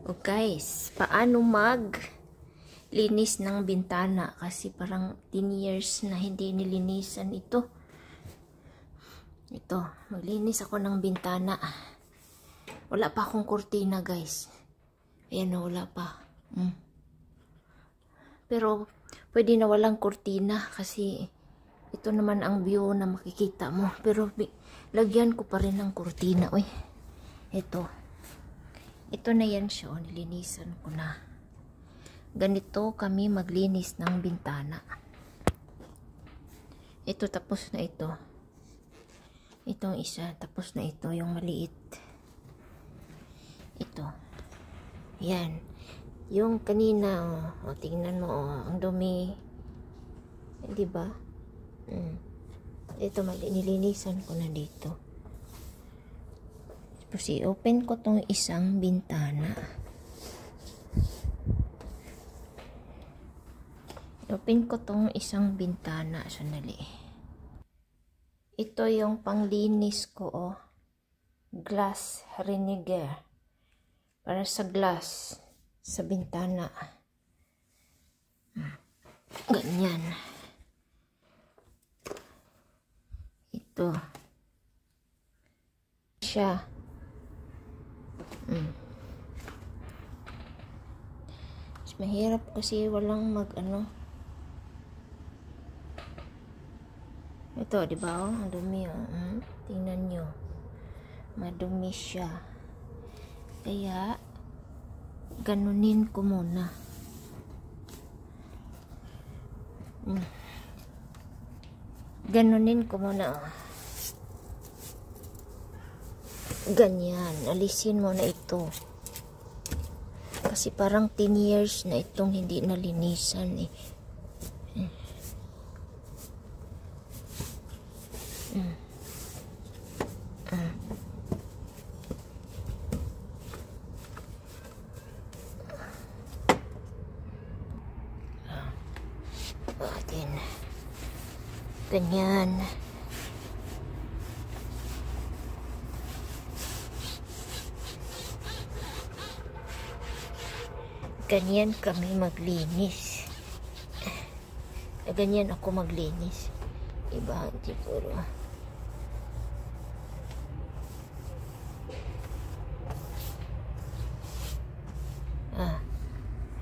O guys, paano linis ng bintana? Kasi parang 10 years na hindi nilinisan ito. Ito, maglinis ako ng bintana. Wala pa akong kurtina guys. Ayan o, wala pa. Pero pwede na walang kurtina kasi ito naman ang view na makikita mo. Pero lagyan ko pa rin ng kurtina. Uy, ito na yan siya. Nilinisan ko na. Ganito kami maglinis ng bintana. Ito, tapos na ito. Itong isa, tapos na ito. Yung maliit. Ito. Yan. Yung kanina, tingnan mo, ang dumi. Diba? Ito, nilinisan ko na dito. Tapos i-open ko tong isang bintana. Open ko tong isang bintana. Sandali. Ito yung panglinis ko, glass reneger. Para sa glass. Sa bintana. Ganyan. Ito. Siya. Mahirap kasi walang ito, di ba? Ang dumi, tingnan nyo. Madumi siya. Kaya, ganunin ko muna. Ganunin ko muna. Ganyan. Alisin mo na ito. Kasi parang 10 years na itong hindi nalinisan eh. Ganyan. Ganyan kami maglinis. Ganyan ako maglinis. Iba siguro.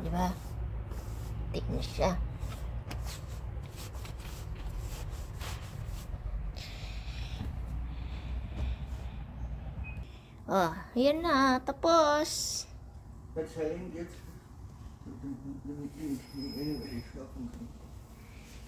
Diba? Tignan siya. Yan na. Tapos. Wat zei je?